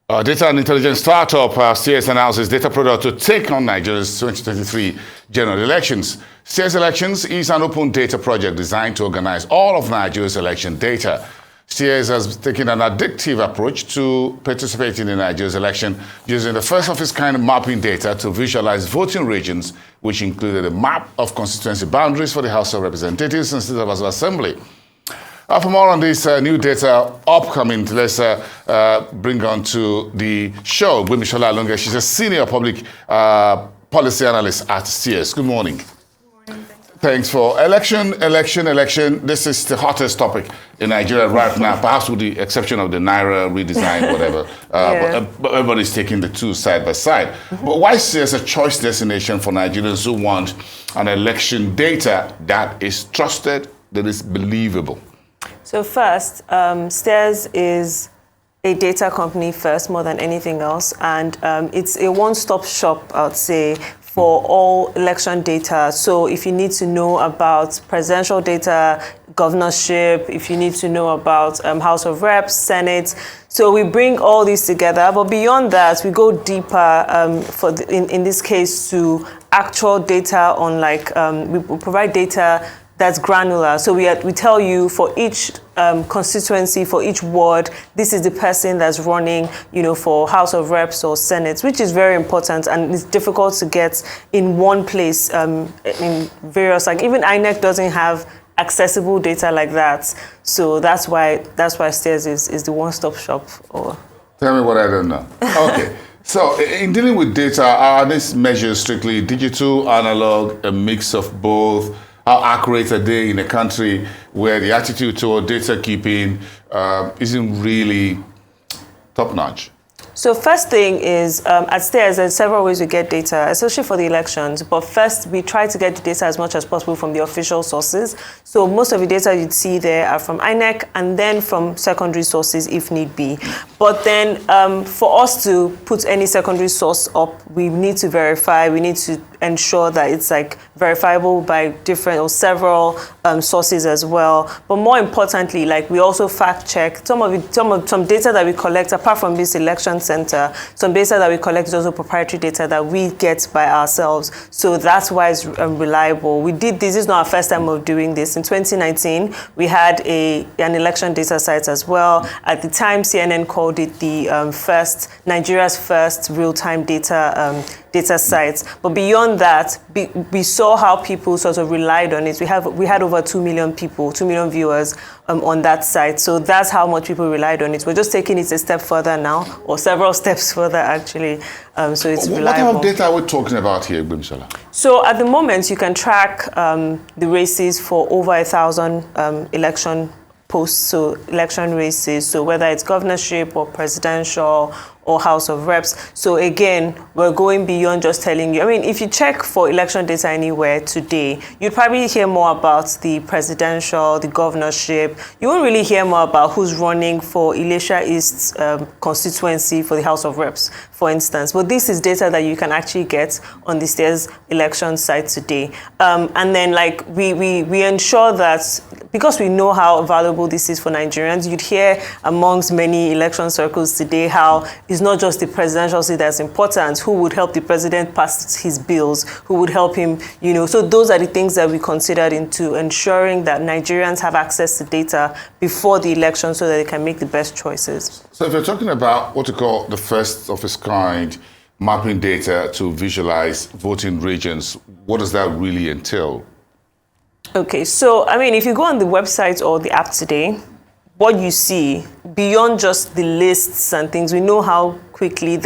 Data and intelligence startup Stears announces data product to take on Nigeria's 2023 general elections. Stears Elections is an open data project designed to organize all of Nigeria's election data. Stears has taken an addictive approach to participating in Nigeria's election, using the first of its kind mapping data to visualize voting regions, which included a map of constituency boundaries for the House of Representatives and State of Assembly. For more on this new data upcoming, let's bring on to the show Gbemisola Alonge. She's a senior public policy analyst at Stears. Good morning. Good morning. Thanks for election. This is the hottest topic in Nigeria right now, perhaps with the exception of the Naira redesign, whatever. But everybody's taking the two side by side. But why Stears a choice destination for Nigerians who want an election data that is trusted, that is believable? So first, Stears is a data company first, more than anything else, and it's a one-stop shop, I would say, for all election data. So if you need to know about presidential data, governorship, if you need to know about House of Reps, Senate, so we bring all these together. But beyond that, we go deeper in this case to actual data on we provide data that's granular. So we tell you for each constituency, for each ward, this is the person that's running, for House of Reps or Senate, which is very important, and it's difficult to get in one place. In various, even INEC doesn't have accessible data like that. So that's why Stears is the one-stop shop. Tell me what I don't know. Okay. So in dealing with data, are these measures strictly digital, analog, a mix of both? How accurate are they in a country where the attitude toward data keeping isn't really top-notch? So first thing is, at Stears, there's several ways we get data, especially for the elections. But first, we try to get the data as much as possible from the official sources. So most of the data you'd see there are from INEC and then from secondary sources if need be. But then for us to put any secondary source up, we need to verify, we need to ensure that it's verifiable by different or several sources as well. But more importantly, we also fact check some data that we collect apart from this election center. Some data that we collect is also proprietary data that we get by ourselves. So that's why it's reliable. We did this. This is not our first time of doing this. In 2019, we had an election data site as well. At the time, CNN called it the Nigeria's first real-time data site. But beyond that, we saw how people sort of relied on it. We had over 2 million people, 2 million viewers on that site. So that's how much people relied on it. We're just taking it a step further now, or several steps further actually. So it's reliable. What type of data are we talking about here, Gbemisola? So at the moment, you can track the races for over 1,000 election posts, so election races, so whether it's governorship or presidential or House of Reps. So again, we're going beyond just telling you. If you check for election data anywhere today, you'd probably hear more about the presidential, the governorship. You won't really hear more about who's running for Ilesha East constituency for the House of Reps, for instance. But this is data that you can actually get on the Stears election site today. And then we ensure that, because we know how valuable this is for Nigerians, you'd hear amongst many election circles today how it's not just the presidential seat that's important, who would help the president pass his bills, who would help him, So those are the things that we considered into ensuring that Nigerians have access to data before the election so that they can make the best choices. So if you're talking about what you call the first of its kind mapping data to visualize voting regions, what does that really entail? Okay, so if you go on the website or the app today, what you see, beyond just the lists and things, we know how quickly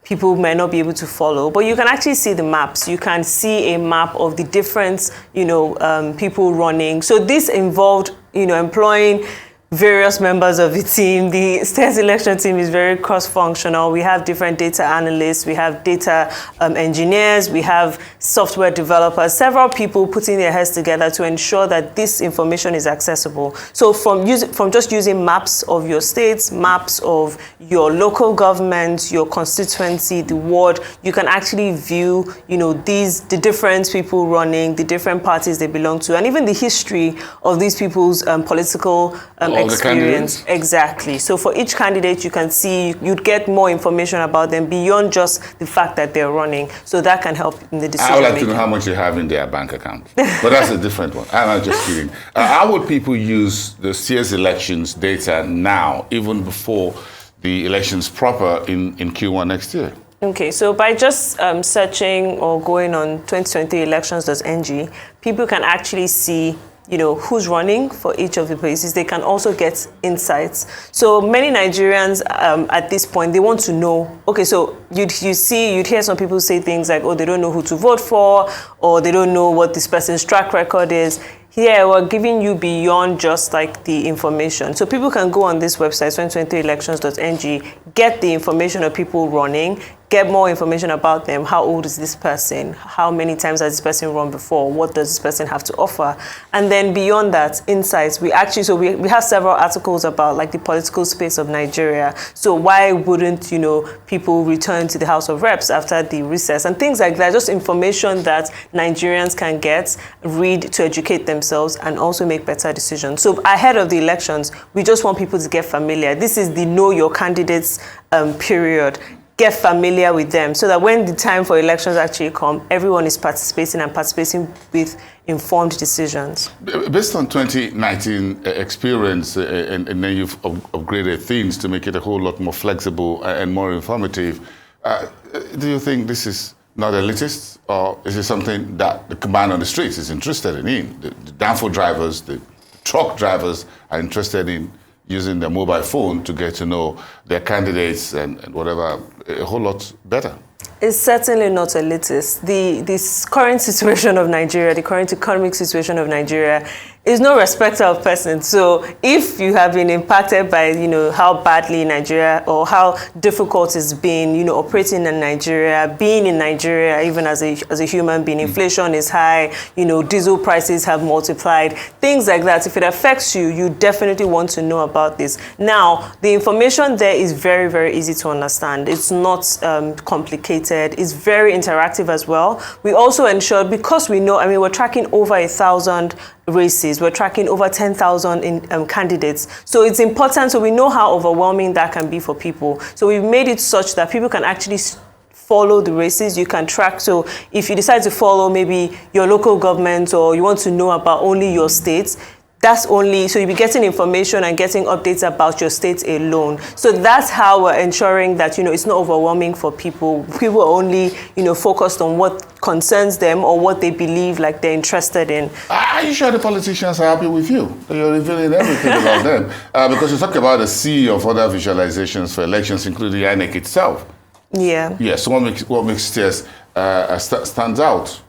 people may not be able to follow, but you can actually see the maps. You can see a map of the different, people running. So this involved, employing various members of the team. The Stears election team is very cross-functional. We have different data analysts, we have data engineers, we have software developers, several people putting their heads together to ensure that this information is accessible. So from just using maps of your states, maps of your local government, your constituency, the ward, you can actually view, the different people running, the different parties they belong to, and even the history of these people's political experience. Exactly. So for each candidate, you can see, you'd get more information about them beyond just the fact that they're running. So that can help in the decision I would like making. to know how much they have in their bank account. But that's a different one. I'm not just kidding. How would people use the Stears elections data now, even before the elections proper in Q1 next year? Okay, so by just searching or going on 2023elections.ng, people can actually see who's running for each of the places. They can also get insights. So many Nigerians at this point, they want to know, okay, so you'd hear some people say things like, oh, they don't know who to vote for, or they don't know what this person's track record is. Here, we're giving you beyond just like the information. So people can go on this website, 2023elections.ng, get the information of people running, get more information about them. How old is this person? How many times has this person run before? What does this person have to offer? And then beyond that, insights. We have several articles about like the political space of Nigeria. So why wouldn't, people return to the House of Reps after the recess and things like that? Just information that Nigerians can get, read to educate themselves and also make better decisions. So ahead of the elections, we just want people to get familiar. This is the know your candidates period. Get familiar with them so that when the time for elections actually come, everyone is participating with informed decisions. Based on 2019 experience, and then you've upgraded things to make it a whole lot more flexible and more informative, do you think this is not elitist, or is it something that the command on the streets is interested in? The downfall drivers, the truck drivers are interested in using their mobile phone to get to know their candidates and whatever a whole lot better. It's certainly not elitist. This current situation of Nigeria, the current economic situation of Nigeria, is no respecter of persons. So if you have been impacted by, how badly Nigeria or how difficult it's been, operating in Nigeria, being in Nigeria, even as a human being, inflation is high, diesel prices have multiplied, things like that. If it affects you, you definitely want to know about this. Now, the information there is very, very easy to understand. It's not complicated. It's very interactive as well. We also ensured, because we know, we're tracking over 1,000 races. We're tracking over 10,000 candidates. So it's important, so we know how overwhelming that can be for people. So we've made it such that people can actually follow the races. You can track. So if you decide to follow maybe your local government, or you want to know about only your states, so you'll be getting information and getting updates about your state alone. So that's how we're ensuring that, it's not overwhelming for people. People are only, focused on what concerns them or what they believe like they're interested in. Are you sure the politicians are happy with you? You're revealing everything about them. Because you talk about the sea of other visualizations for elections, including the INEC itself. Yeah. Yeah, so what makes Stears stands out?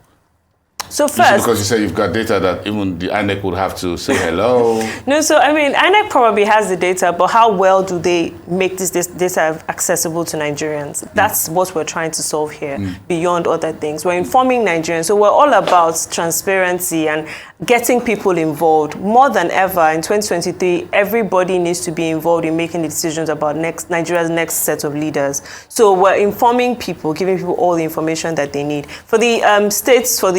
So first, because you say you've got data that even the INEC would have to say hello. No, so INEC probably has the data, but how well do they make this data accessible to Nigerians? That's what we're trying to solve here, beyond other things. We're informing Nigerians, so we're all about transparency and getting people involved. More than ever in 2023, everybody needs to be involved in making the decisions about Nigeria's next set of leaders. So we're informing people, giving people all the information that they need. For the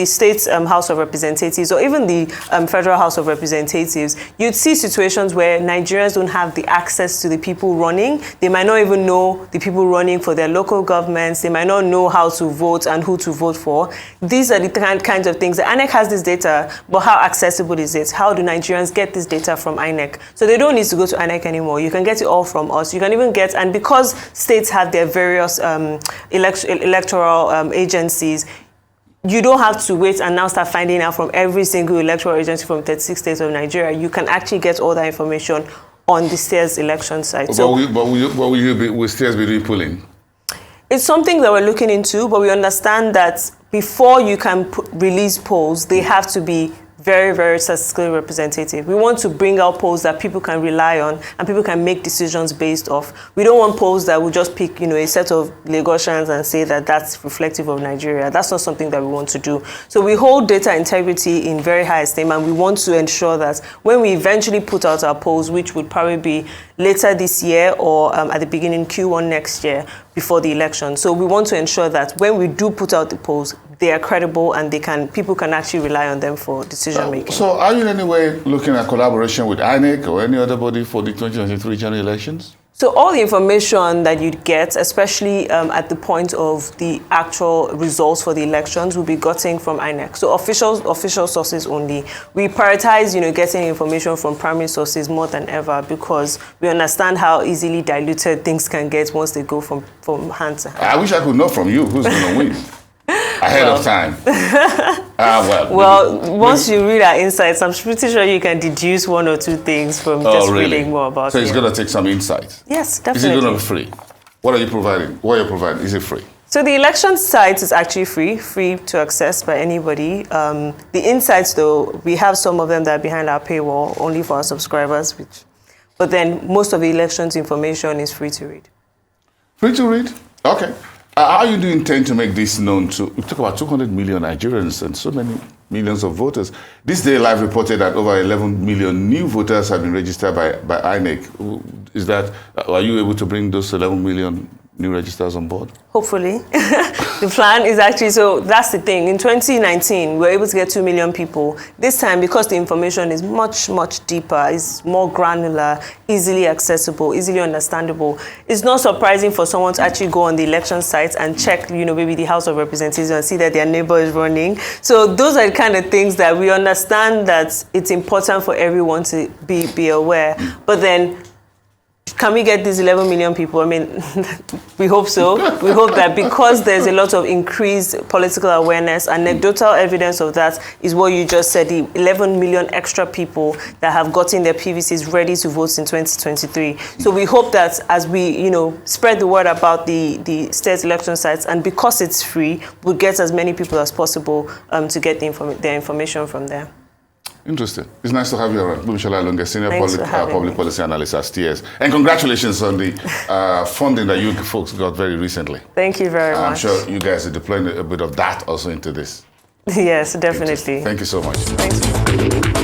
states House of Representatives, or even the Federal House of Representatives, you'd see situations where Nigerians don't have the access to the people running. They might not even know the people running for their local governments. They might not know how to vote and who to vote for. These are the kinds of things. The INEC has this data, but how accessible is it? How do Nigerians get this data from INEC? So they don't need to go to INEC anymore. You can get it all from us. You can even get, and because states have their various electoral agencies, you don't have to wait and now start finding out from every single electoral agency from 36 states of Nigeria. You can actually get all that information on the Stears election site. Will Stears be doing polling? It's something that we're looking into, but we understand that before you can release polls, they have to be very, very statistically representative. We want to bring out polls that people can rely on and people can make decisions based off. We don't want polls that will just pick, a set of Lagosians and say that that's reflective of Nigeria. That's not something that we want to do. So we hold data integrity in very high esteem, and we want to ensure that when we eventually put out our polls, which would probably be later this year or at the beginning Q1 next year before the election. So we want to ensure that when we do put out the polls, they are credible and people can actually rely on them for decision making. So are you in any way looking at collaboration with INEC or any other body for the 2023 general elections? So all the information that you'd get, especially at the point of the actual results for the elections, will be gotten from INEC. So official sources only. We prioritize, getting information from primary sources more than ever because we understand how easily diluted things can get once they go from hand to hand. I wish I could know from you who's going to win. Ahead of time. Once you read our insights, I'm pretty sure you can deduce one or two things from reading more about it. So it's going to take some insights. Yes, definitely. Is it going to be free? What are you providing? What are you providing? Is it free? So the election site is actually free to access by anybody. The insights, though, we have some of them that are behind our paywall, only for our subscribers. But then most of the elections information is free to read. Free to read? Okay. How do you intend to make this known to, we talk about 200 million Nigerians and so many millions of voters. This Day Live reported that over 11 million new voters have been registered by INEC. Are you able to bring those 11 million new registers on board? Hopefully. The plan is actually, so that's the thing. In 2019, we were able to get 2 million people. This time, because the information is much, much deeper, is more granular, easily accessible, easily understandable, it's not surprising for someone to actually go on the election site and check, maybe the House of Representatives and see that their neighbor is running. So those are the kind of things that we understand that it's important for everyone to be aware. But then, can we get these 11 million people? I mean, we hope so. We hope that because there's a lot of increased political awareness, anecdotal evidence of that is what you just said, the 11 million extra people that have gotten their PVCs ready to vote in 2023. So we hope that as we, spread the word about the Stears election sites, and because it's free, we'll get as many people as possible to get their information from there. Interesting. It's nice to have you around. Gbemisola Alonge, Senior Public Policy Analyst at Stears. And congratulations on the funding that you folks got very recently. Thank you very much. I'm sure you guys are deploying a bit of that also into this. Yes, definitely. Thank you so much. Thanks.